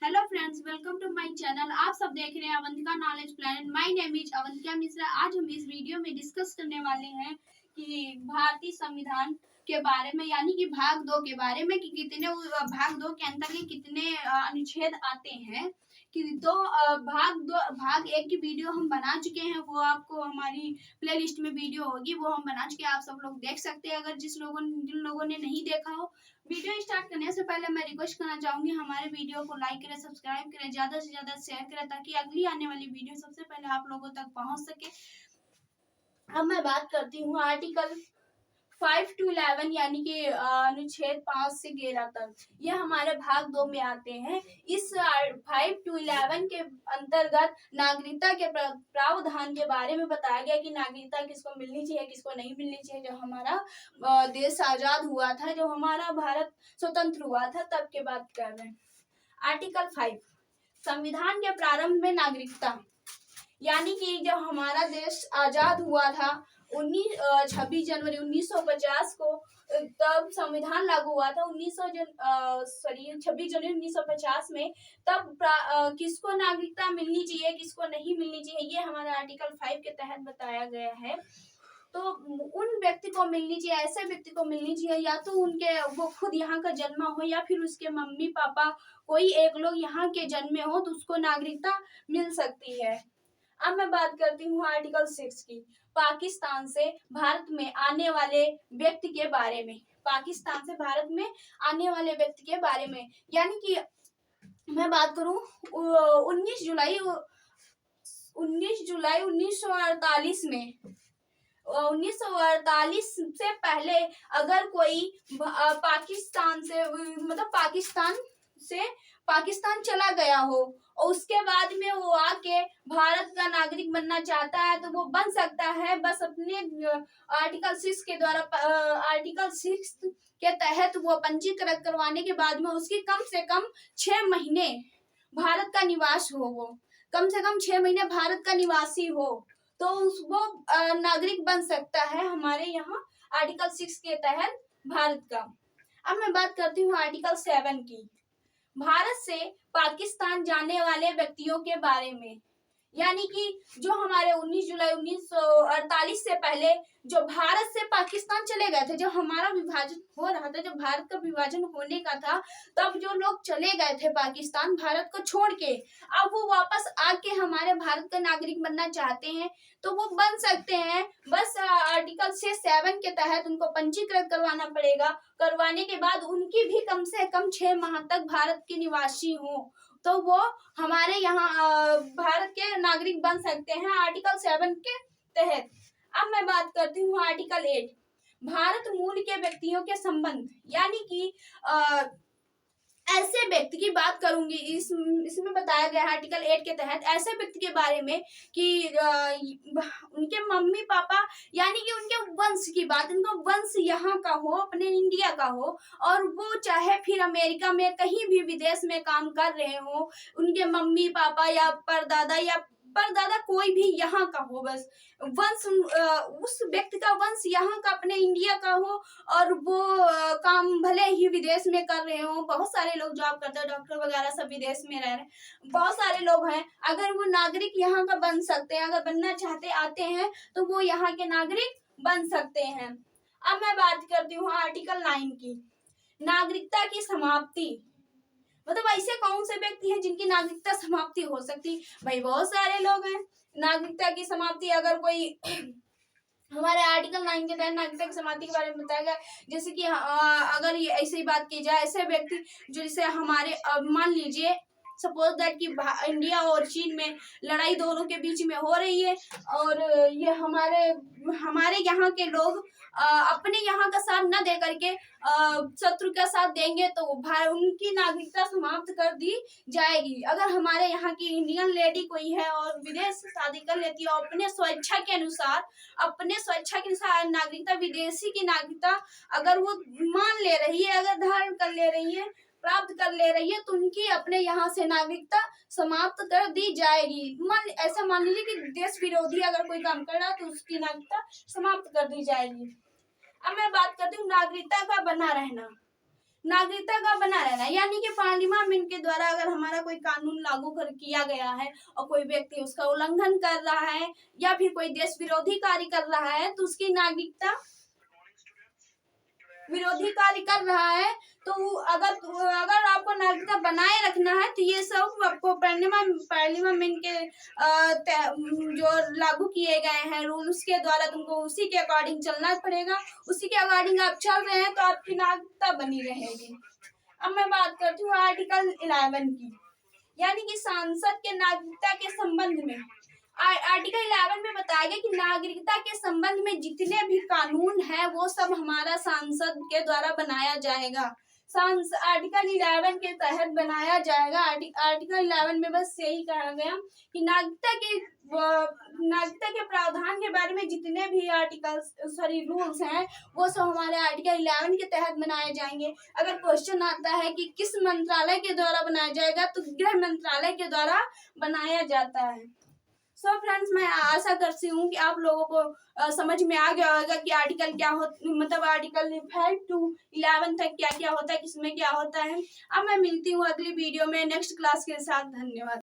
Hello friends, welcome to my channel. आप सब देख रहे हैं Avantika knowledge planet. My name is Avantika Mishra. आज हम इस वीडियो में डिस्कस करने वाले हैं कि भारतीय संविधान के बारे में, यानी कि भाग 2 के बारे में, कि कितने भाग 2 के अंतर्गत कितने अनुच्छेद आते हैं। कि भाग 1 की वीडियो हम बना चुके हैं, वो आपको हमारी प्लेलिस्ट में वीडियो होगी, वो हम बना चुके हैं, आप सब लोग देख सकते हैं। अगर जिन लोगों ने नहीं देखा हो, वीडियो स्टार्ट करने से पहले मैं रिक्वेस्ट करना चाहूंगी, हमारे वीडियो को लाइक करें, सब्सक्राइब करें, ज्यादा से ज्यादा शेयर करें, ताकि अगली आने वाली वीडियो सबसे पहले आप लोगों तक पहुंच सके। अब मैं बात करती हूँ आर्टिकल 5 to 11, यानी कि अनुच्छेद 5 से 11 तक, ये हमारे भाग 2 में आते हैं। इस 5 to 11 के अंतर्गत नागरिकता के प्रावधान के बारे में बताया गया कि नागरिकता किसको मिलनी चाहिए, किसको नहीं मिलनी चाहिए। जो हमारा देश आजाद हुआ था, जो हमारा भारत स्वतंत्र हुआ था, तब के बात कर रहे हैं। आर्टिकल 5, संविधान के प्रारंभ में नागरिकता, यानी कि जब हमारा देश आजाद हुआ था 26 जनवरी 1950 को, तब संविधान लागू हुआ था 26 जनवरी 1950 में। तब किसको नागरिकता मिलनी चाहिए, किसको नहीं मिलनी चाहिए, ये हमारे आर्टिकल 5 के तहत बताया गया है। तो उन व्यक्ति को मिलनी चाहिए, ऐसे व्यक्ति को मिलनी चाहिए, या तो वो खुद यहाँ का जन्मा हो, या फिर उसके मम्मी पापा कोई एक लोग यहाँ के जन्मे हो, तो उसको नागरिकता मिल सकती है। अब मैं बात करती हूँ आर्टिकल 6 की, पाकिस्तान से भारत में आने वाले व्यक्ति के बारे में। पाकिस्तान से भारत में आने वाले व्यक्ति के बारे में, यानी कि मैं बात करूं 19 जुलाई 1948 में, 1948 से पहले अगर कोई पाकिस्तान से, मतलब पाकिस्तान चला गया हो और उसके बाद में वो आके भारत का नागरिक बनना चाहता है, तो वो बन सकता है, बस अपने आर्टिकल 6 के द्वारा, आर्टिकल 6 के तहत वो पंजीकृत करवाने के बाद में उसकी कम से कम 6 महीने भारत का निवास हो, वो कम से कम 6 महीने भारत का निवासी हो, तो वो नागरिक बन सकता है हमारे यहाँ आर्टिकल 6 के तहत भारत का। अब मैं बात करती हूँ आर्टिकल 7 की, भारत से पाकिस्तान जाने वाले व्यक्तियों के बारे में, यानी कि जो हमारे 19 जुलाई 1948 से पहले जो भारत से पाकिस्तान चले गए थे, जब हमारा विभाजन हो रहा था, जब भारत का विभाजन होने का था, तब जो लोग चले गए थे पाकिस्तान भारत को छोड़ के, अब वो वापस आके हमारे भारत का नागरिक बनना चाहते हैं, तो वो बन सकते हैं। बस आर्टिकल 7 के तहत उनको पंजीकृत करवाना पड़ेगा। करवाने के बाद उनकी भी कम से कम 6 माह तक भारत के निवासी हो, तो वो हमारे यहाँ भारत के नागरिक बन सकते हैं आर्टिकल 7 के तहत। अब मैं बात करती हूँ आर्टिकल 8, भारत मूल के व्यक्तियों के संबंध, यानी कि ऐसे व्यक्ति की बात करूंगी, इसमें बताया गया है आर्टिकल 8 के तहत ऐसे व्यक्ति के बारे में कि उनके मम्मी पापा, यानी कि उनके वंश की बात, उनका वंश यहाँ का हो, अपने इंडिया का हो, और वो चाहे फिर अमेरिका में कहीं भी विदेश में काम कर रहे हो, उनके मम्मी पापा या परदादा कोई भी यहाँ का हो, बस वंश उस व्यक्ति का वंश यहाँ का, अपने इंडिया का हो, और वो काम भले ही विदेश में कर रहे हो। बहुत सारे लोग जॉब करते हैं, डॉक्टर वगैरह सब विदेश में रह रहे हैं, बहुत सारे लोग हैं। अगर वो नागरिक यहाँ का बन सकते हैं, अगर बनना चाहते आते हैं, तो वो यहाँ के नागरिक बन सकते हैं। अब मैं बात करती हूँ आर्टिकल 9 की, नागरिकता की समाप्ति, मतलब ऐसे कौन से व्यक्ति हैं जिनकी नागरिकता समाप्ति हो सकती। भाई बहुत सारे लोग हैं। नागरिकता की समाप्ति, अगर कोई हमारे आर्टिकल 9 के तहत नागरिकता की समाप्ति के बारे में बताया गया, जैसे कि अगर ये ऐसे ही बात की जाए, ऐसे व्यक्ति जो जैसे हमारे, मान लीजिए सपोज दैट कि इंडिया और चीन में लड़ाई दोनों के बीच में हो रही है, और ये हमारे यहाँ के लोग अपने यहाँ का साथ न दे करके शत्रु का साथ देंगे, तो उनकी नागरिकता समाप्त कर दी जाएगी। अगर हमारे यहाँ की इंडियन लेडी कोई है और विदेश से शादी कर लेती है, अपने स्वेच्छा के अनुसार नागरिकता, विदेशी की नागरिकता अगर वो मान ले रही है, अगर धारण कर ले रही है, प्राप्त कर ले रही है, तो उनकी अपने यहाँ से नागरिकता समाप्त कर दी जाएगी। ऐसा मान लीजिए कि देश विरोधी अगर कोई काम कर रहा है, तो उसकी नागरिकता समाप्त कर दी जाएगी। अब मैं बात करती हूँ नागरिकता का बना रहना। नागरिकता का बना रहना, यानी कि पार्लियामेंट के द्वारा अगर हमारा कोई कानून लागू कर किया गया है और कोई व्यक्ति उसका उल्लंघन कर रहा है या फिर कोई देश विरोधी कार्य कर रहा है तो उसकी नागरिकता विरोधी कार्य कर रहा है तो अगर आपको नागरिकता बनाए रखना है तो ये सब आपको पार्लियामेंट के जो लागू किए गए हैं रूल उसके द्वारा तुमको उसी के अकॉर्डिंग चलना पड़ेगा। उसी के अकॉर्डिंग आप चल रहे हैं तो आपकी नागरिकता बनी रहेगी। अब मैं बात करती हूँ आर्टिकल 11 की, यानी कि सांसद के नागरिकता के संबंध में। आर्टिकल 11 में बताया गया कि नागरिकता के संबंध में जितने भी कानून है वो सब हमारा सांसद के द्वारा बनाया जाएगा। आर्टिकल 11 के तहत बनाया जाएगा। आर्टिकल 11 में बस यही कहा गया कि नागरिकता के प्रावधान के बारे में जितने भी रूल्स हैं वो सब हमारे आर्टिकल 11 के तहत बनाए जाएंगे। अगर क्वेश्चन आता है कि किस मंत्रालय के द्वारा बनाया जाएगा तो गृह मंत्रालय के द्वारा बनाया जाता है। सो फ्रेंड्स, मैं आशा करती हूँ कि आप लोगों को समझ में आ गया होगा कि आर्टिकल क्या मतलब आर्टिकल 5 to 11 तक क्या क्या होता है, किसमें क्या होता है। अब मैं मिलती हूँ अगली वीडियो में नेक्स्ट क्लास के साथ। धन्यवाद।